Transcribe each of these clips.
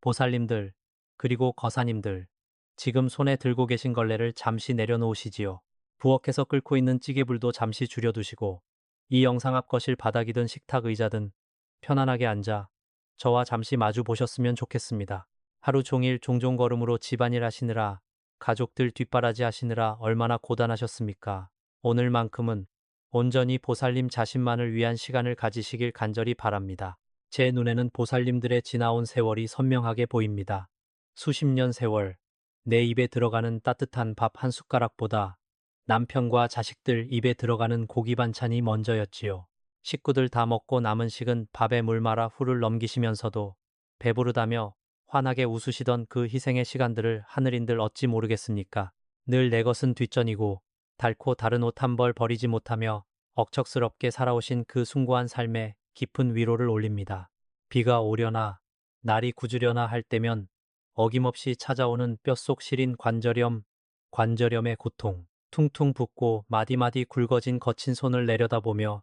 보살님들, 그리고 거사님들, 지금 손에 들고 계신 걸레를 잠시 내려놓으시지요. 부엌에서 끓고 있는 찌개불도 잠시 줄여두시고 이 영상 앞 거실 바닥이든 식탁 의자든 편안하게 앉아 저와 잠시 마주 보셨으면 좋겠습니다. 하루 종일 종종 걸음으로 집안일 하시느라 가족들 뒷바라지 하시느라 얼마나 고단하셨습니까? 오늘만큼은 온전히 보살님 자신만을 위한 시간을 가지시길 간절히 바랍니다. 제 눈에는 보살님들의 지나온 세월이 선명하게 보입니다. 수십 년 세월, 내 입에 들어가는 따뜻한 밥 한 숟가락보다 남편과 자식들 입에 들어가는 고기 반찬이 먼저였지요. 식구들 다 먹고 남은 식은 밥에 물 말아 후를 넘기시면서도 배부르다며 환하게 웃으시던 그 희생의 시간들을 하늘인들 어찌 모르겠습니까? 늘 내 것은 뒷전이고 닳고 다른 옷 한 벌 버리지 못하며 억척스럽게 살아오신 그 숭고한 삶에 깊은 위로를 올립니다. 비가 오려나 날이 굳으려나 할 때면 어김없이 찾아오는 뼛속 시린 관절염의 고통, 퉁퉁 붓고 마디마디 굵어진 거친 손을 내려다보며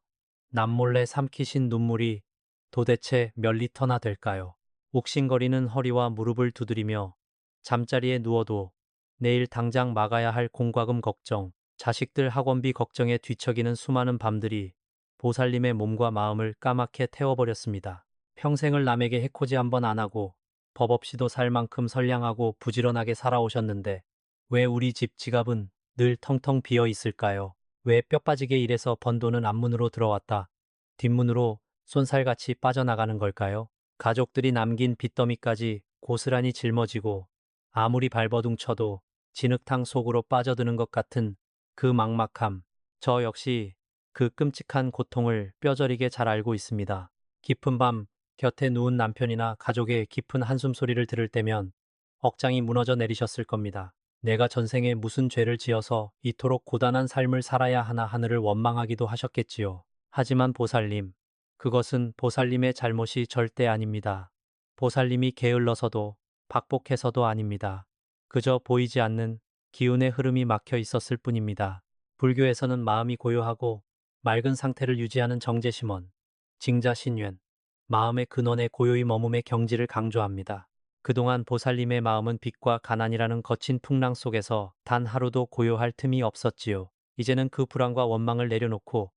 남몰래 삼키신 눈물이 도대체 몇 리터나 될까요? 욱신거리는 허리와 무릎을 두드리며 잠자리에 누워도 내일 당장 막아야 할 공과금 걱정, 자식들 학원비 걱정에 뒤척이는 수많은 밤들이 보살님의 몸과 마음을 까맣게 태워버렸습니다. 평생을 남에게 해코지 한 번 안 하고 법 없이도 살 만큼 선량하고 부지런하게 살아오셨는데 왜 우리 집 지갑은 늘 텅텅 비어 있을까요? 왜 뼈 빠지게 일해서 번 돈은 앞문으로 들어왔다 뒷문으로 쏜살같이 빠져나가는 걸까요? 가족들이 남긴 빚더미까지 고스란히 짊어지고 아무리 발버둥 쳐도 진흙탕 속으로 빠져드는 것 같은 그 막막함, 저 역시 그 끔찍한 고통을 뼈저리게 잘 알고 있습니다. 깊은 밤 곁에 누운 남편이나 가족의 깊은 한숨 소리를 들을 때면 억장이 무너져 내리셨을 겁니다. 내가 전생에 무슨 죄를 지어서 이토록 고단한 삶을 살아야 하나 하늘을 원망하기도 하셨겠지요. 하지만 보살님, 그것은 보살님의 잘못이 절대 아닙니다. 보살님이 게을러서도 박복해서도 아닙니다. 그저 보이지 않는 기운의 흐름이 막혀 있었을 뿐입니다. 불교에서는 마음이 고요하고 맑은 상태를 유지하는 정제심원, 징자신uyền, 마음의 근원에 고요히 머금의 경지를 강조합니다. 그동안 보살님의 마음은 빚과 가난이라는 거친 풍랑 속에서 단 하루도 고요할 틈이 없었지요. 이제는 그 불안과 원망을 내려놓고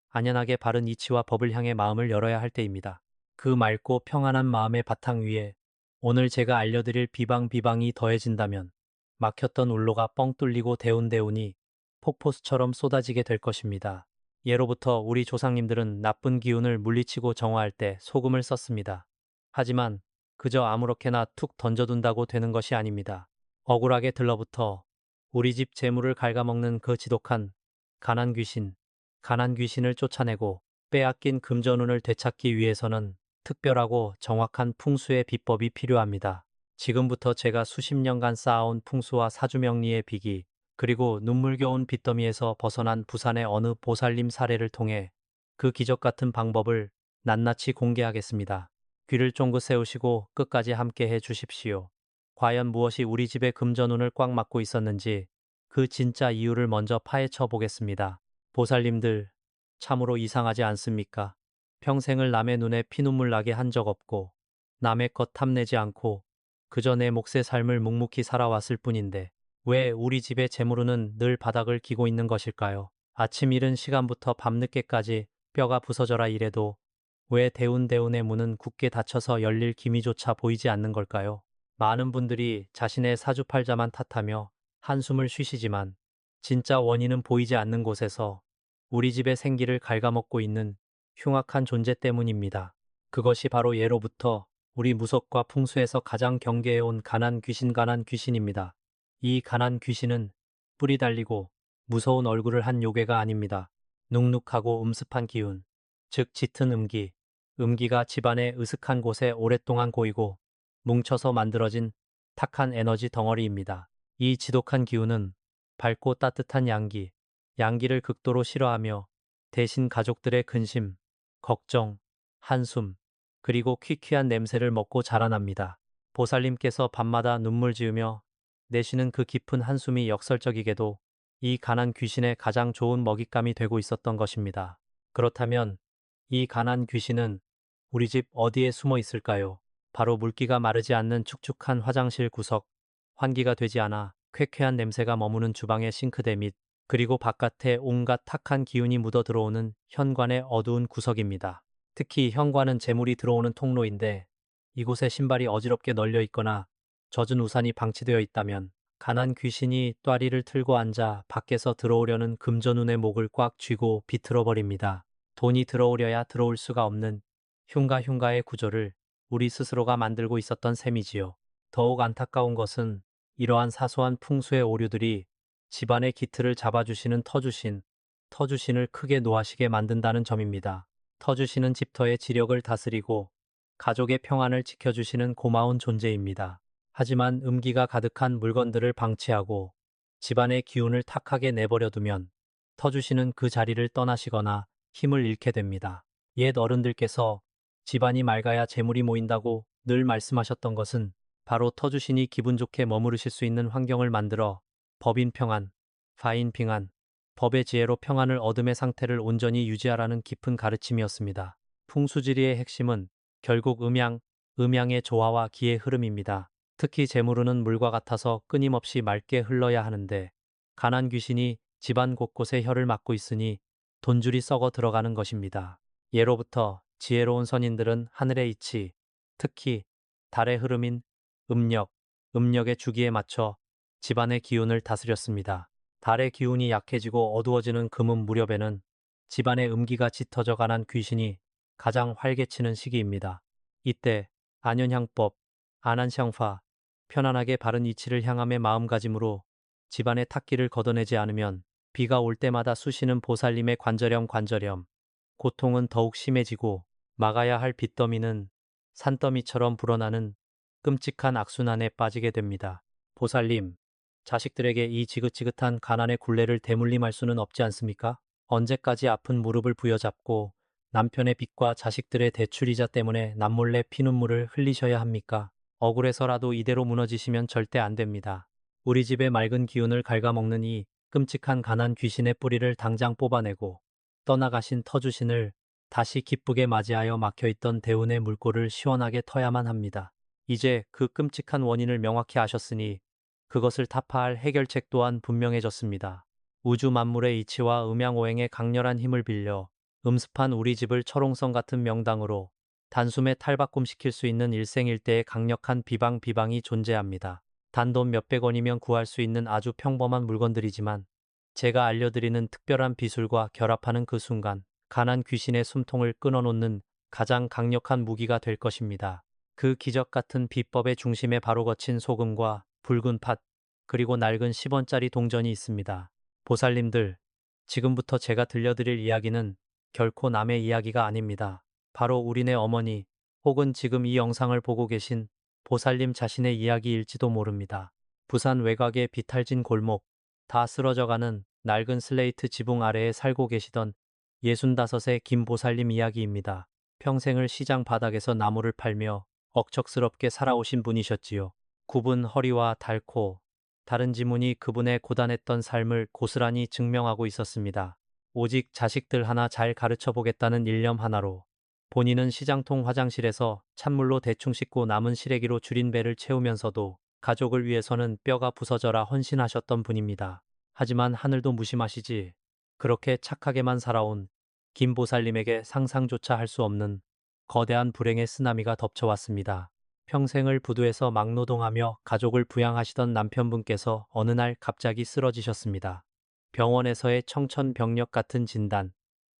안연하게 바른 이치와 법을 향해 마음을 열어야 할 때입니다. 그 맑고 평안한 마음의 바탕 위에 오늘 제가 알려드릴 비방이 더해진다면 막혔던 울로가 뻥 뚫리고 대운대운이 폭포수처럼 쏟아지게 될 것입니다. 예로부터 우리 조상님들은 나쁜 기운을 물리치고 정화할 때 소금을 썼습니다. 하지만 그저 아무렇게나 툭 던져둔다고 되는 것이 아닙니다. 억울하게 들러붙어 우리 집 재물을 갉아먹는 그 지독한 가난 귀신을 쫓아내고 빼앗긴 금전운을 되찾기 위해서는 특별하고 정확한 풍수의 비법이 필요합니다. 지금부터 제가 수십 년간 쌓아온 풍수와 사주명리의 비기, 그리고 눈물겨운 빚더미에서 벗어난 부산의 어느 보살님 사례를 통해 그 기적 같은 방법을 낱낱이 공개하겠습니다. 귀를 쫑긋 세우시고 끝까지 함께 해 주십시오. 과연 무엇이 우리 집의 금전운을 꽉 막고 있었는지 그 진짜 이유를 먼저 파헤쳐 보겠습니다. 보살님들, 참으로 이상하지 않습니까? 평생을 남의 눈에 피눈물 나게 한 적 없고 남의 것 탐내지 않고 그저 내 몫의 삶을 묵묵히 살아왔을 뿐인데 왜 우리 집의 재물운은 늘 바닥을 기고 있는 것일까요? 아침 이른 시간부터 밤늦게까지 뼈가 부서져라 이래도 왜 대운대운의 문은 굳게 닫혀서 열릴 기미조차 보이지 않는 걸까요? 많은 분들이 자신의 사주팔자만 탓하며 한숨을 쉬시지만 진짜 원인은 보이지 않는 곳에서 우리 집의 생기를 갉아먹고 있는 흉악한 존재 때문입니다. 그것이 바로 예로부터 우리 무속과 풍수에서 가장 경계해온 가난 귀신입니다. 이 가난 귀신은 뿔이 달리고 무서운 얼굴을 한 요괴가 아닙니다. 눅눅하고 음습한 기운, 즉 짙은 음기가 집안의 으슥한 곳에 오랫동안 고이고 뭉쳐서 만들어진 탁한 에너지 덩어리입니다. 이 지독한 기운은 밝고 따뜻한 양기를 극도로 싫어하며 대신 가족들의 근심, 걱정, 한숨, 그리고 퀴퀴한 냄새를 먹고 자라납니다. 보살님께서 밤마다 눈물 지으며 내쉬는 그 깊은 한숨이 역설적이게도 이 가난 귀신의 가장 좋은 먹잇감이 되고 있었던 것입니다. 그렇다면 이 가난 귀신은 우리 집 어디에 숨어 있을까요? 바로 물기가 마르지 않는 축축한 화장실 구석, 환기가 되지 않아 쾌쾌한 냄새가 머무는 주방의 싱크대 밑, 그리고 바깥에 온갖 탁한 기운이 묻어 들어오는 현관의 어두운 구석입니다. 특히 현관은 재물이 들어오는 통로인데 이곳에 신발이 어지럽게 널려 있거나 젖은 우산이 방치되어 있다면 가난 귀신이 또아리를 틀고 앉아 밖에서 들어오려는 금전운의 목을 꽉 쥐고 비틀어 버립니다. 돈이 들어오려야 들어올 수가 없는 흉가흉가의 구조를 우리 스스로가 만들고 있었던 셈이지요. 더욱 안타까운 것은 이러한 사소한 풍수의 오류들이 집안의 기틀을 잡아주시는 터주신을 크게 노하시게 만든다는 점입니다. 터주신은 집터의 지력을 다스리고 가족의 평안을 지켜주시는 고마운 존재입니다. 하지만 음기가 가득한 물건들을 방치하고 집안의 기운을 탁하게 내버려두면 터주신은 그 자리를 떠나시거나 힘을 잃게 됩니다. 옛 어른들께서 집안이 맑아야 재물이 모인다고 늘 말씀하셨던 것은 바로 터주신이 기분 좋게 머무르실 수 있는 환경을 만들어 법인 평안,法인 빙안, 법의 지혜로 평안을 얻음의 상태를 온전히 유지하라는 깊은 가르침이었습니다. 풍수지리의 핵심은 결국 음양의 조화와 기의 흐름입니다. 특히 재물운은 물과 같아서 끊임없이 맑게 흘러야 하는데 가난 귀신이 집안 곳곳에 혀를 막고 있으니 돈줄이 썩어 들어가는 것입니다. 예로부터 지혜로운 선인들은 하늘의 이치, 특히 달의 흐름인 음력의 주기에 맞춰 집안의 기운을 다스렸습니다. 달의 기운이 약해지고 어두워지는 금음 무렵에는 집안의 음기가 짙어져 가난 귀신이 가장 활개치는 시기입니다. 이때 안현향법, 안한샹파, 편안하게 바른 이치를 향함의 마음가짐으로 집안의 탁기를 걷어내지 않으면 비가 올 때마다 쑤시는 보살님의 관절염, 고통은 더욱 심해지고 막아야 할 빚더미는 산더미처럼 불어나는 끔찍한 악순환에 빠지게 됩니다. 보살님, 자식들에게 이 지긋지긋한 가난의 굴레를 대물림할 수는 없지 않습니까? 언제까지 아픈 무릎을 부여잡고 남편의 빚과 자식들의 대출이자 때문에 남몰래 피눈물을 흘리셔야 합니까? 억울해서라도 이대로 무너지시면 절대 안 됩니다. 우리 집의 맑은 기운을 갉아먹는 이 끔찍한 가난 귀신의 뿌리를 당장 뽑아내고 떠나가신 터주신을 다시 기쁘게 맞이하여 막혀있던 대운의 물꼬를 시원하게 터야만 합니다. 이제 그 끔찍한 원인을 명확히 아셨으니 그것을 타파할 해결책 또한 분명해졌습니다. 우주 만물의 이치와 음양오행의 강렬한 힘을 빌려 음습한 우리 집을 철옹성 같은 명당으로 단숨에 탈바꿈시킬 수 있는 일생일대의 강력한 비방이 존재합니다. 단돈 몇백 원이면 구할 수 있는 아주 평범한 물건들이지만 제가 알려드리는 특별한 비술과 결합하는 그 순간 가난 귀신의 숨통을 끊어놓는 가장 강력한 무기가 될 것입니다. 그 기적 같은 비법의 중심에 바로 거친 소금과 붉은 팥, 그리고 낡은 10원짜리 동전이 있습니다. 보살님들, 지금부터 제가 들려드릴 이야기는 결코 남의 이야기가 아닙니다. 바로 우리네 어머니, 혹은 지금 이 영상을 보고 계신 보살님 자신의 이야기일지도 모릅니다. 부산 외곽의 비탈진 골목, 다 쓰러져가는 낡은 슬레이트 지붕 아래에 살고 계시던 65의 김 보살님 이야기입니다. 평생을 시장 바닥에서 나무를 팔며 억척스럽게 살아오신 분이셨지요. 굽은 허리와 닳고 다른 지문이 그분의 고단했던 삶을 고스란히 증명하고 있었습니다. 오직 자식들 하나 잘 가르쳐 보겠다는 일념 하나로 본인은 시장통 화장실에서 찬물로 대충 씻고 남은 시래기로 줄인 배를 채우면서도 가족을 위해서는 뼈가 부서져라 헌신하셨던 분입니다. 하지만 하늘도 무심하시지 그렇게 착하게만 살아온 김보살님에게 상상조차 할 수 없는 거대한 불행의 쓰나미가 덮쳐왔습니다. 평생을 부두에서 막노동하며 가족을 부양하시던 남편분께서 어느 날 갑자기 쓰러지셨습니다. 병원에서의 청천벽력 같은 진단,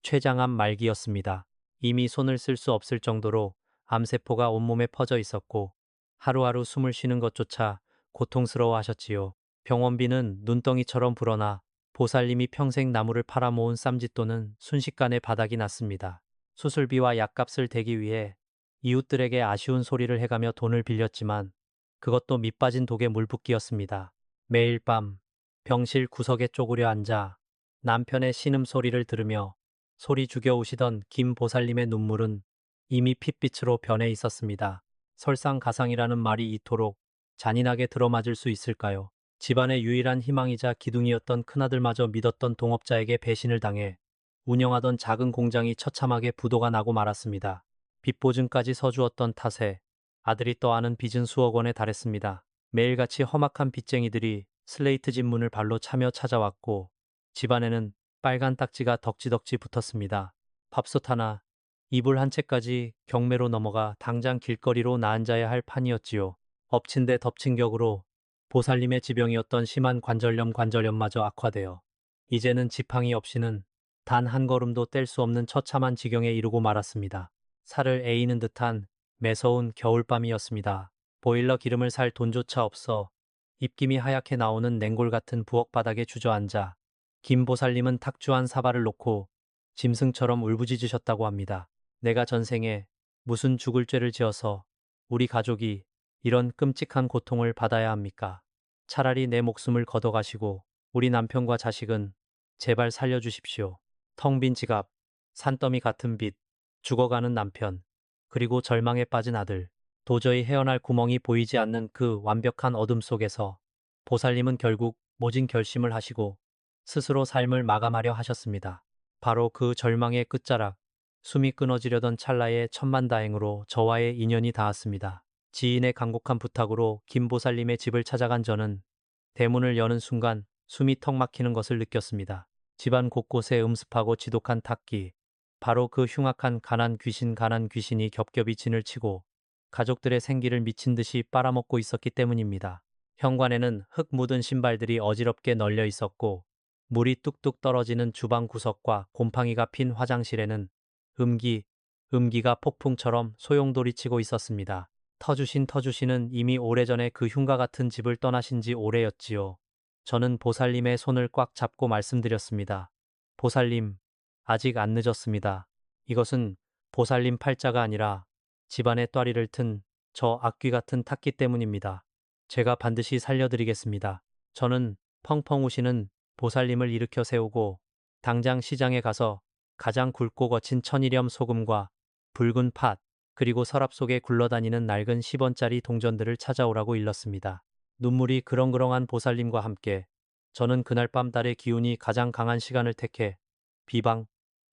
췌장암 말기였습니다. 이미 손을 쓸 수 없을 정도로 암세포가 온몸에 퍼져 있었고 하루하루 숨을 쉬는 것조차 고통스러워 하셨지요. 병원비는 눈덩이처럼 불어나 보살님이 평생 나무를 팔아모은 쌈짓돈은 순식간에 바닥이 났습니다. 수술비와 약값을 대기 위해 이웃들에게 아쉬운 소리를 해가며 돈을 빌렸지만 그것도 밑빠진 독에 물붓기였습니다. 매일 밤 병실 구석에 쪼그려 앉아 남편의 신음소리를 들으며 소리 죽여 우시던 김 보살님의 눈물은 이미 핏빛으로 변해 있었습니다. 설상가상이라는 말이 이토록 잔인하게 들어맞을 수 있을까요? 집안의 유일한 희망이자 기둥이었던 큰아들마저 믿었던 동업자에게 배신을 당해 운영하던 작은 공장이 처참하게 부도가 나고 말았습니다. 빚보증까지 서주었던 탓에 아들이 떠안은 빚은 수억 원에 달했습니다. 매일같이 험악한 빚쟁이들이 슬레이트 집 문을 발로 차며 찾아왔고 집안에는 빨간 딱지가 덕지덕지 붙었습니다. 밥솥 하나, 이불 한 채까지 경매로 넘어가 당장 길거리로 나앉아야 할 판이었지요. 엎친 데 덮친 격으로 보살님의 지병이었던 심한 관절염마저 악화되어 이제는 지팡이 없이는 단 한 걸음도 뗄 수 없는 처참한 지경에 이르고 말았습니다. 살을 에이는 듯한 매서운 겨울밤이었습니다. 보일러 기름을 살 돈조차 없어 입김이 하얗게 나오는 냉골 같은 부엌 바닥에 주저앉아 김 보살님은 탁주한 사발을 놓고 짐승처럼 울부짖으셨다고 합니다. 내가 전생에 무슨 죽을 죄를 지어서 우리 가족이 이런 끔찍한 고통을 받아야 합니까? 차라리 내 목숨을 걷어가시고 우리 남편과 자식은 제발 살려주십시오. 텅 빈 지갑, 산더미 같은 빚, 죽어가는 남편, 그리고 절망에 빠진 아들, 도저히 헤어날 구멍이 보이지 않는 그 완벽한 어둠 속에서 보살님은 결국 모진 결심을 하시고 스스로 삶을 마감하려 하셨습니다. 바로 그 절망의 끝자락, 숨이 끊어지려던 찰나의 천만다행으로 저와의 인연이 닿았습니다. 지인의 간곡한 부탁으로 김보살님의 집을 찾아간 저는 대문을 여는 순간 숨이 턱 막히는 것을 느꼈습니다. 집안 곳곳에 음습하고 지독한 탁기, 바로 그 흉악한 가난 귀신이 겹겹이 진을 치고 가족들의 생기를 미친 듯이 빨아먹고 있었기 때문입니다. 현관에는 흙 묻은 신발들이 어지럽게 널려 있었고 물이 뚝뚝 떨어지는 주방 구석과 곰팡이가 핀 화장실에는 음기가 폭풍처럼 소용돌이치고 있었습니다. 터주신은 이미 오래전에 그 흉가 같은 집을 떠나신 지 오래였지요. 저는 보살님의 손을 꽉 잡고 말씀드렸습니다. 보살님, 아직 안 늦었습니다. 이것은 보살님 팔자가 아니라 집안의 또리를 튼 저 악귀 같은 탁기 때문입니다. 제가 반드시 살려드리겠습니다. 저는 펑펑 우시는 보살님을 일으켜 세우고 당장 시장에 가서 가장 굵고 거친 천일염 소금과 붉은 팥, 그리고 서랍 속에 굴러다니는 낡은 10원짜리 동전들을 찾아오라고 일렀습니다. 눈물이 그렁그렁한 보살님과 함께 저는 그날 밤 달의 기운이 가장 강한 시간을 택해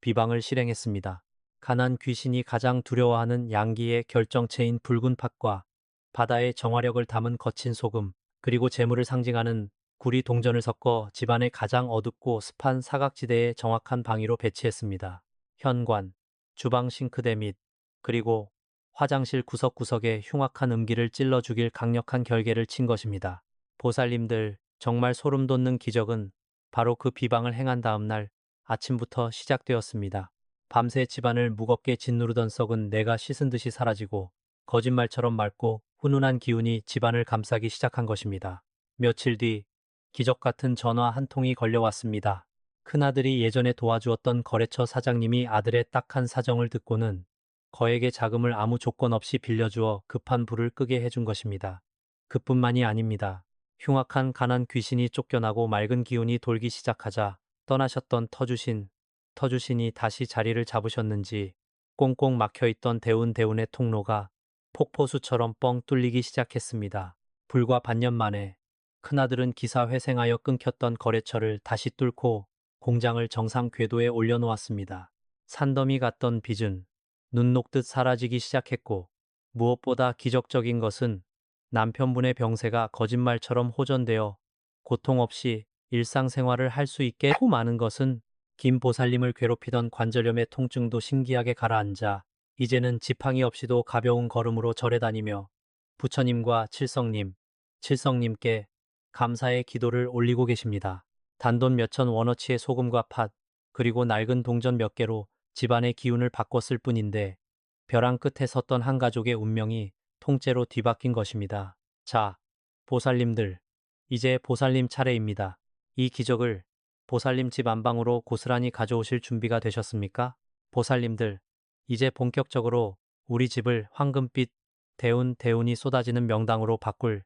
비방을 실행했습니다. 가난 귀신이 가장 두려워하는 양기의 결정체인 붉은 팥과 바다의 정화력을 담은 거친 소금, 그리고 재물을 상징하는 구리 동전을 섞어 집안의 가장 어둡고 습한 사각지대에 정확한 방위로 배치했습니다. 현관, 주방 싱크대 및 그리고 화장실 구석구석에 흉악한 음기를 찔러 죽일 강력한 결계를 친 것입니다. 보살님들, 정말 소름 돋는 기적은 바로 그 비방을 행한 다음 날 아침부터 시작되었습니다. 밤새 집안을 무겁게 짓누르던 썩은 내가 씻은 듯이 사라지고 거짓말처럼 맑고 훈훈한 기운이 집안을 감싸기 시작한 것입니다. 며칠 뒤 기적 같은 전화 한 통이 걸려왔습니다. 큰아들이 예전에 도와주었던 거래처 사장님이 아들의 딱한 사정을 듣고는 거액의 자금을 아무 조건 없이 빌려주어 급한 불을 끄게 해준 것입니다. 그뿐만이 아닙니다. 흉악한 가난 귀신이 쫓겨나고 맑은 기운이 돌기 시작하자 떠나셨던 터주신이 다시 자리를 잡으셨는지 꽁꽁 막혀있던 대운의 통로가 폭포수처럼 뻥 뚫리기 시작했습니다. 불과 반년 만에 큰아들은 기사 회생하여 끊겼던 거래처를 다시 뚫고 공장을 정상 궤도에 올려놓았습니다. 산더미 같던 빚은 눈 녹듯 사라지기 시작했고 무엇보다 기적적인 것은 남편분의 병세가 거짓말처럼 호전되어 고통 없이 일상생활을 할 수 있게 하고 많은 것은 김 보살님을 괴롭히던 관절염의 통증도 신기하게 가라앉아 이제는 지팡이 없이도 가벼운 걸음으로 절에 다니며 부처님과 칠성님께 감사의 기도를 올리고 계십니다. 단돈 몇천 원어치의 소금과 팥, 그리고 낡은 동전 몇 개로 집안의 기운을 바꿨을 뿐인데 벼랑 끝에 섰던 한 가족의 운명이 통째로 뒤바뀐 것입니다. 자, 보살님들, 이제 보살님 차례입니다. 이 기적을 보살님 집 안방으로 고스란히 가져오실 준비가 되셨습니까? 보살님들, 이제 본격적으로 우리 집을 황금빛 대운이 쏟아지는 명당으로 바꿀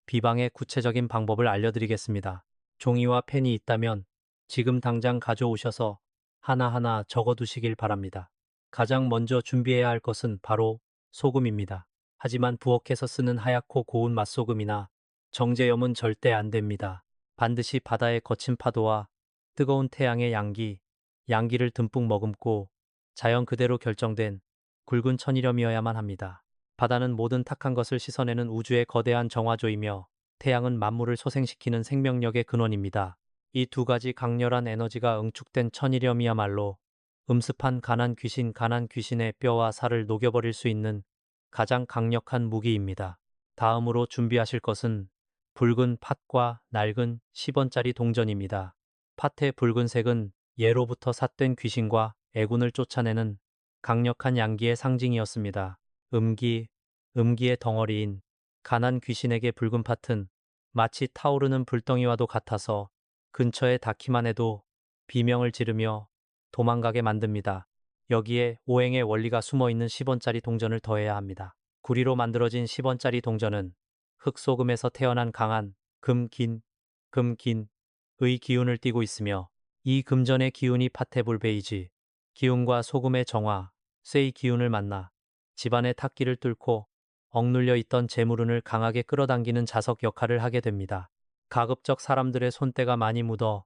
비방의 구체적인 방법을 알려드리겠습니다. 종이와 펜이 있다면 지금 당장 가져오셔서 하나하나 적어두시길 바랍니다. 가장 먼저 준비해야 할 것은 바로 소금입니다. 하지만 부엌에서 쓰는 하얗고 고운 맛소금이나 정제염은 절대 안 됩니다. 반드시 바다의 거친 파도와 뜨거운 태양의 양기를 듬뿍 머금고 자연 그대로 결정된 굵은 천일염이어야만 합니다. 바다는 모든 탁한 것을 씻어내는 우주의 거대한 정화조이며 태양은 만물을 소생시키는 생명력의 근원입니다. 이 두 가지 강렬한 에너지가 응축된 천일염이야말로 음습한 가난 귀신의 뼈와 살을 녹여버릴 수 있는 가장 강력한 무기입니다. 다음으로 준비하실 것은 붉은 팥과 낡은 10원짜리 동전입니다. 팥의 붉은색은 예로부터 삿된 귀신과 애군을 쫓아내는 강력한 양기의 상징이었습니다. 음기의 덩어리인 가난 귀신에게 붉은 팥은 마치 타오르는 불덩이와도 같아서 근처에 닿기만 해도 비명을 지르며 도망가게 만듭니다. 여기에 오행의 원리가 숨어있는 10원짜리 동전을 더해야 합니다. 구리로 만들어진 10원짜리 동전은 흑소금에서 태어난 강한 금긴의 기운을 띠고 있으며 이 금전의 기운이 파테불베이지 기운과 소금의 정화, 쇠의 기운을 만나 집안의 탁기를 뚫고 억눌려 있던 재물운을 강하게 끌어당기는 자석 역할을 하게 됩니다. 가급적 사람들의 손때가 많이 묻어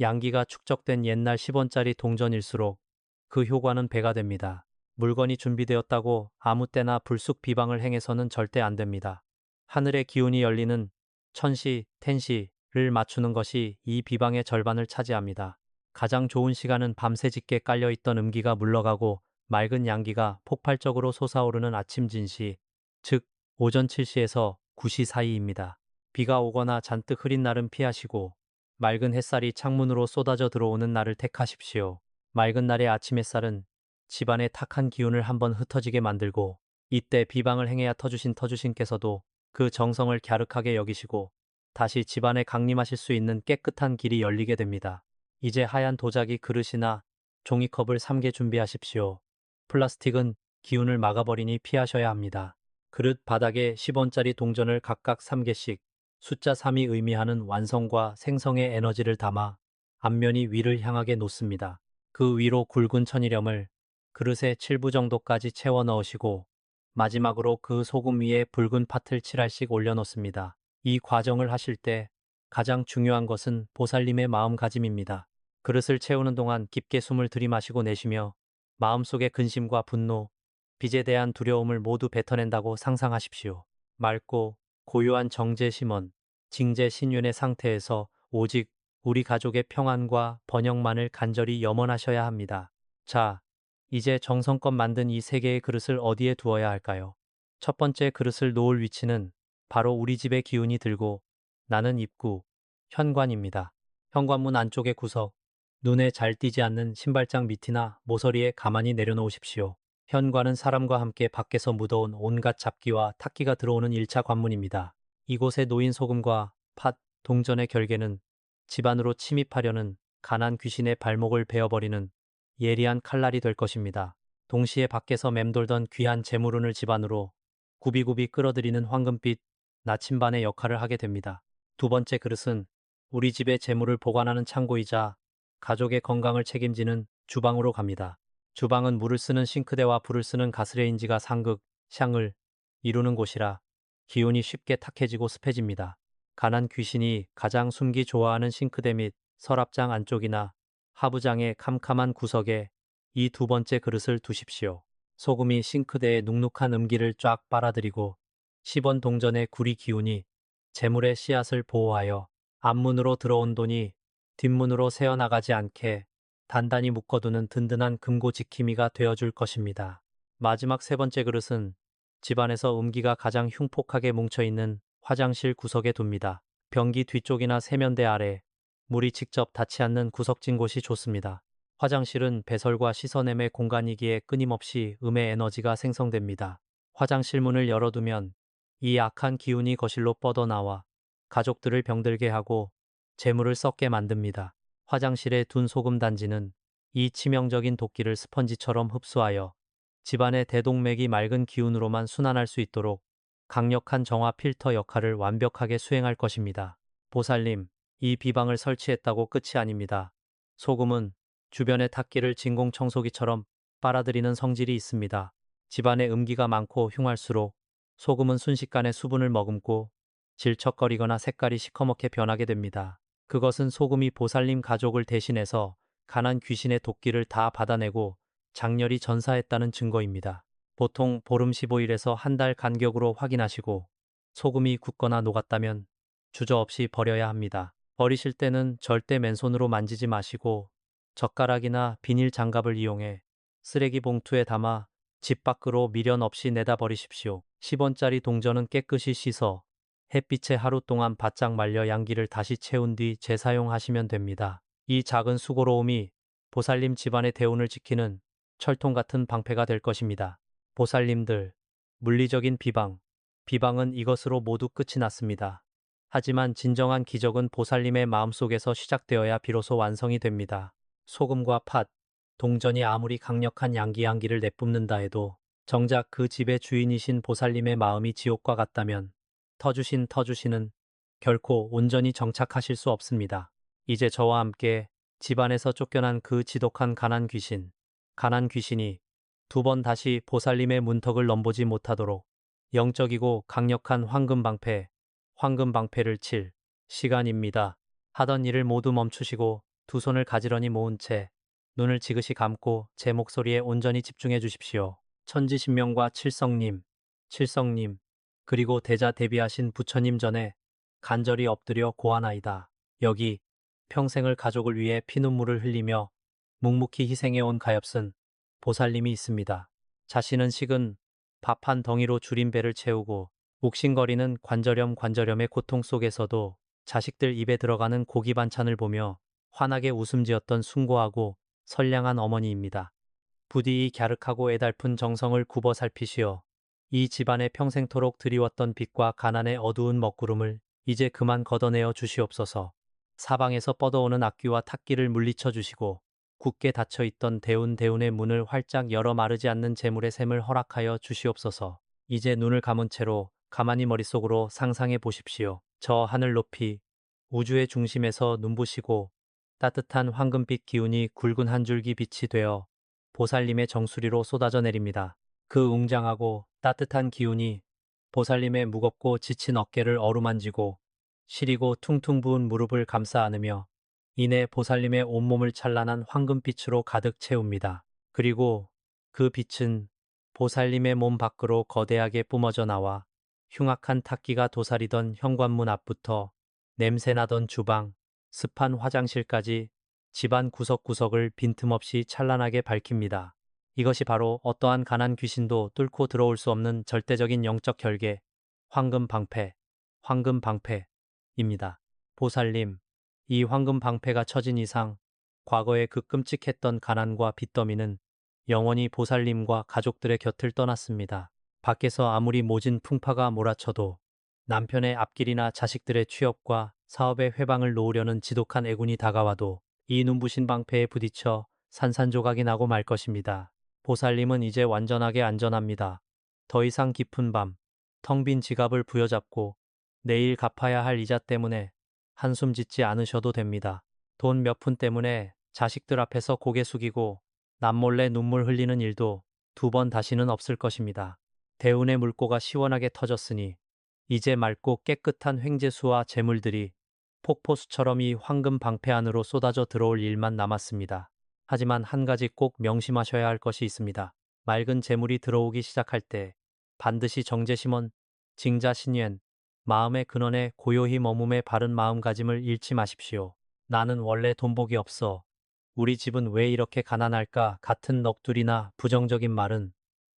양기가 축적된 옛날 10원짜리 동전일수록 그 효과는 배가 됩니다. 물건이 준비되었다고 아무 때나 불쑥 비방을 행해서는 절대 안 됩니다. 하늘의 기운이 열리는 천시, 텐시를 맞추는 것이 이 비방의 절반을 차지합니다. 가장 좋은 시간은 밤새 짙게 깔려있던 음기가 물러가고 맑은 양기가 폭발적으로 솟아오르는 아침 진시, 즉 오전 7시에서 9시 사이입니다. 비가 오거나 잔뜩 흐린 날은 피하시고 맑은 햇살이 창문으로 쏟아져 들어오는 날을 택하십시오. 맑은 날의 아침 햇살은 집안의 탁한 기운을 한번 흩어지게 만들고 이때 비방을 행해야 터주신께서도 그 정성을 갸륵하게 여기시고 다시 집안에 강림하실 수 있는 깨끗한 길이 열리게 됩니다. 이제 하얀 도자기 그릇이나 종이컵을 3개 준비하십시오. 플라스틱은 기운을 막아버리니 피하셔야 합니다. 그릇 바닥에 10원짜리 동전을 각각 3개씩 숫자 3이 의미하는 완성과 생성의 에너지를 담아 앞면이 위를 향하게 놓습니다. 그 위로 굵은 천일염을 그릇에 7부 정도까지 채워 넣으시고 마지막으로 그 소금 위에 붉은 팥을 7알씩 올려놓습니다. 이 과정을 하실 때 가장 중요한 것은 보살님의 마음가짐입니다. 그릇을 채우는 동안 깊게 숨을 들이마시고 내쉬며 마음속의 근심과 분노, 빚에 대한 두려움을 모두 뱉어낸다고 상상하십시오. 맑고 고요한 정제심원, 징제신윤의 상태에서 오직 우리 가족의 평안과 번영만을 간절히 염원하셔야 합니다. 자, 이제 정성껏 만든 이 세 개의 그릇을 어디에 두어야 할까요? 첫 번째 그릇을 놓을 위치는 바로 우리 집의 기운이 들고 나는 입구, 현관입니다. 현관문 안쪽의 구석, 눈에 잘 띄지 않는 신발장 밑이나 모서리에 가만히 내려놓으십시오. 현관은 사람과 함께 밖에서 묻어온 온갖 잡기와 탁기가 들어오는 1차 관문입니다. 이곳에 놓인 소금과 팥, 동전의 결계는 집안으로 침입하려는 가난 귀신의 발목을 베어버리는 예리한 칼날이 될 것입니다. 동시에 밖에서 맴돌던 귀한 재물운을 집안으로 굽이굽이 끌어들이는 황금빛 나침반의 역할을 하게 됩니다. 두 번째 그릇은 우리 집의 재물을 보관하는 창고이자 가족의 건강을 책임지는 주방으로 갑니다. 주방은 물을 쓰는 싱크대와 불을 쓰는 가스레인지가 상극, 샹을 이루는 곳이라 기운이 쉽게 탁해지고 습해집니다. 가난 귀신이 가장 숨기 좋아하는 싱크대 및 서랍장 안쪽이나 하부장의 캄캄한 구석에 이 두 번째 그릇을 두십시오. 소금이 싱크대의 눅눅한 음기를 쫙 빨아들이고 10원 동전의 구리 기운이 재물의 씨앗을 보호하여 앞문으로 들어온 돈이 뒷문으로 새어나가지 않게 단단히 묶어두는 든든한 금고 지킴이가 되어줄 것입니다. 마지막 세 번째 그릇은 집안에서 음기가 가장 흉폭하게 뭉쳐있는 화장실 구석에 둡니다. 변기 뒤쪽이나 세면대 아래 물이 직접 닿지 않는 구석진 곳이 좋습니다. 화장실은 배설과 씻어냄의 공간이기에 끊임없이 음의 에너지가 생성됩니다. 화장실 문을 열어두면 이 악한 기운이 거실로 뻗어나와 가족들을 병들게 하고 재물을 썩게 만듭니다. 화장실에 둔 소금 단지는 이 치명적인 도끼를 스펀지처럼 흡수하여 집안의 대동맥이 맑은 기운으로만 순환할 수 있도록 강력한 정화 필터 역할을 완벽하게 수행할 것입니다. 보살님, 이 비방을 설치했다고 끝이 아닙니다. 소금은 주변의 탁기를 진공청소기처럼 빨아들이는 성질이 있습니다. 집안에 음기가 많고 흉할수록 소금은 순식간에 수분을 머금고 질척거리거나 색깔이 시커멓게 변하게 됩니다. 그것은 소금이 보살님 가족을 대신해서 가난 귀신의 도끼를 다 받아내고 장렬히 전사했다는 증거입니다. 보통 보름 15일에서 한 달 간격으로 확인하시고 소금이 굳거나 녹았다면 주저없이 버려야 합니다. 버리실 때는 절대 맨손으로 만지지 마시고 젓가락이나 비닐 장갑을 이용해 쓰레기 봉투에 담아 집 밖으로 미련 없이 내다 버리십시오. 10원짜리 동전은 깨끗이 씻어 햇빛에 하루 동안 바짝 말려 양기를 다시 채운 뒤 재사용하시면 됩니다. 이 작은 수고로움이 보살님 집안의 대운을 지키는 철통 같은 방패가 될 것입니다. 보살님들, 물리적인 비방은 이것으로 모두 끝이 났습니다. 하지만 진정한 기적은 보살님의 마음속에서 시작되어야 비로소 완성이 됩니다. 소금과 팥, 동전이 아무리 강력한 양기를 내뿜는다 해도 정작 그 집의 주인이신 보살님의 마음이 지옥과 같다면 터주신은 결코 온전히 정착하실 수 없습니다. 이제 저와 함께 집안에서 쫓겨난 그 지독한 가난 귀신이 두 번 다시 보살님의 문턱을 넘보지 못하도록 영적이고 강력한 황금방패를 칠 시간입니다. 하던 일을 모두 멈추시고 두 손을 가지런히 모은 채 눈을 지그시 감고 제 목소리에 온전히 집중해 주십시오. 천지신명과 칠성님, 그리고 대자 대비하신 부처님 전에 간절히 엎드려 고하나이다. 여기 평생을 가족을 위해 피눈물을 흘리며 묵묵히 희생해온 가엾은 보살님이 있습니다. 자신은 식은 밥 한 덩이로 줄인 배를 채우고 욱신거리는 관절염의 고통 속에서도 자식들 입에 들어가는 고기 반찬을 보며 환하게 웃음 지었던 숭고하고 선량한 어머니입니다. 부디 이 갸륵하고 애달픈 정성을 굽어 살피시어 이 집안에 평생토록 드리웠던 빚과 가난의 어두운 먹구름을 이제 그만 걷어내어 주시옵소서. 사방에서 뻗어오는 악귀와 탁기를 물리쳐 주시고 굳게 닫혀있던 대운의 문을 활짝 열어 마르지 않는 재물의 샘을 허락하여 주시옵소서. 이제 눈을 감은 채로 가만히 머릿속으로 상상해 보십시오. 저 하늘 높이 우주의 중심에서 눈부시고 따뜻한 황금빛 기운이 굵은 한 줄기 빛이 되어 보살님의 정수리로 쏟아져 내립니다. 그 웅장하고 따뜻한 기운이 보살님의 무겁고 지친 어깨를 어루만지고 시리고 퉁퉁 부은 무릎을 감싸 안으며 이내 보살님의 온몸을 찬란한 황금빛으로 가득 채웁니다. 그리고 그 빛은 보살님의 몸 밖으로 거대하게 뿜어져 나와 흉악한 탁기가 도사리던 현관문 앞부터 냄새나던 주방, 습한 화장실까지 집안 구석구석을 빈틈없이 찬란하게 밝힙니다. 이것이 바로 어떠한 가난 귀신도 뚫고 들어올 수 없는 절대적인 영적 결계, 황금방패입니다. 보살님, 이 황금방패가 쳐진 이상 과거의 그 끔찍했던 가난과 빚더미는 영원히 보살님과 가족들의 곁을 떠났습니다. 밖에서 아무리 모진 풍파가 몰아쳐도 남편의 앞길이나 자식들의 취업과 사업의 회방을 놓으려는 지독한 애군이 다가와도 이 눈부신 방패에 부딪혀 산산조각이 나고 말 것입니다. 보살님은 이제 완전하게 안전합니다. 더 이상 깊은 밤, 텅 빈 지갑을 부여잡고 내일 갚아야 할 이자 때문에 한숨 짓지 않으셔도 됩니다. 돈 몇 푼 때문에 자식들 앞에서 고개 숙이고 남몰래 눈물 흘리는 일도 두 번 다시는 없을 것입니다. 대운의 물꼬가 시원하게 터졌으니 이제 맑고 깨끗한 횡재수와 재물들이 폭포수처럼 이 황금 방패 안으로 쏟아져 들어올 일만 남았습니다. 하지만 한 가지 꼭 명심하셔야 할 것이 있습니다. 맑은 재물이 들어오기 시작할 때 반드시 정제심원, 징자신yen, 마음의 근원에 고요히 머금의 바른 마음가짐을 잃지 마십시오. 나는 원래 돈복이 없어. 우리 집은 왜 이렇게 가난할까 같은 넋두리나 부정적인 말은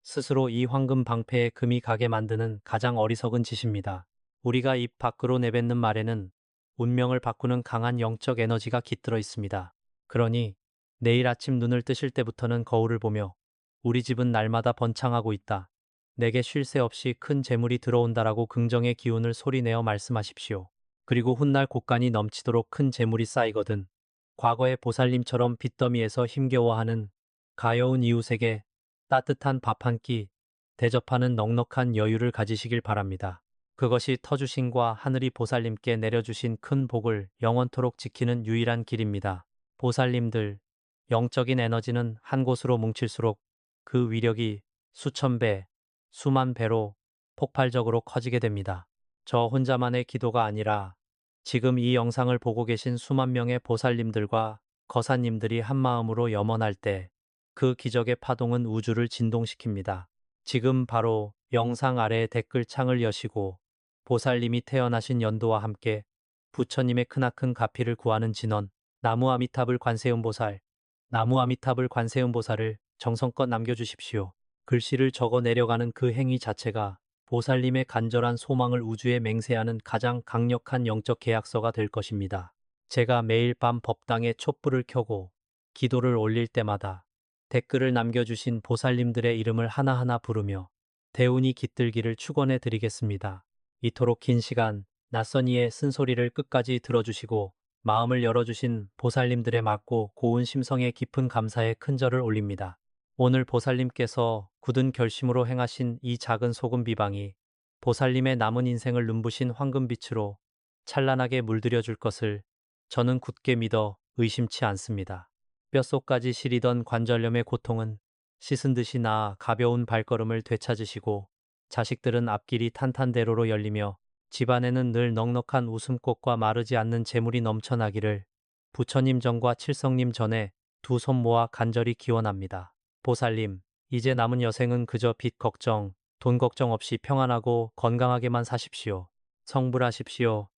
스스로 이 황금 방패에 금이 가게 만드는 가장 어리석은 짓입니다. 우리가 입 밖으로 내뱉는 말에는 운명을 바꾸는 강한 영적 에너지가 깃들어 있습니다. 그러니 내일 아침 눈을 뜨실 때부터는 거울을 보며 우리 집은 날마다 번창하고 있다. 내게 쉴 새 없이 큰 재물이 들어온다라고 긍정의 기운을 소리내어 말씀하십시오. 그리고 훗날 곳간이 넘치도록 큰 재물이 쌓이거든 과거의 보살님처럼 빚더미에서 힘겨워하는 가여운 이웃에게 따뜻한 밥 한 끼 대접하는 넉넉한 여유를 가지시길 바랍니다. 그것이 터주신과 하늘이 보살님께 내려주신 큰 복을 영원토록 지키는 유일한 길입니다. 보살님들, 영적인 에너지는 한 곳으로 뭉칠수록 그 위력이 수천 배, 수만 배로 폭발적으로 커지게 됩니다. 저 혼자만의 기도가 아니라 지금 이 영상을 보고 계신 수만 명의 보살님들과 거사님들이 한마음으로 염원할 때 그 기적의 파동은 우주를 진동시킵니다. 지금 바로 영상 아래 댓글창을 여시고 보살님이 태어나신 연도와 함께 부처님의 크나큰 가피를 구하는 진원, 나무 아미타불 관세음보살, 나무 아미타불 관세음보살을 정성껏 남겨주십시오. 글씨를 적어 내려가는 그 행위 자체가 보살님의 간절한 소망을 우주에 맹세하는 가장 강력한 영적 계약서가 될 것입니다. 제가 매일 밤 법당에 촛불을 켜고 기도를 올릴 때마다 댓글을 남겨주신 보살님들의 이름을 하나하나 부르며 대운이 깃들기를 축원해 드리겠습니다. 이토록 긴 시간 낯선 이의 쓴소리를 끝까지 들어주시고 마음을 열어주신 보살님들의 맑고 고운 심성에 깊은 감사의 큰절을 올립니다. 오늘 보살님께서 굳은 결심으로 행하신 이 작은 소금 비방이 보살님의 남은 인생을 눈부신 황금빛으로 찬란하게 물들여 줄 것을 저는 굳게 믿어 의심치 않습니다. 뼛속까지 시리던 관절염의 고통은 씻은 듯이 나아 가벼운 발걸음을 되찾으시고 자식들은 앞길이 탄탄대로로 열리며 집안에는 늘 넉넉한 웃음꽃과 마르지 않는 재물이 넘쳐나기를 부처님 전과 칠성님 전에 두 손 모아 간절히 기원합니다. 보살님, 이제 남은 여생은 그저 빚 걱정, 돈 걱정 없이 평안하고 건강하게만 사십시오. 성불하십시오.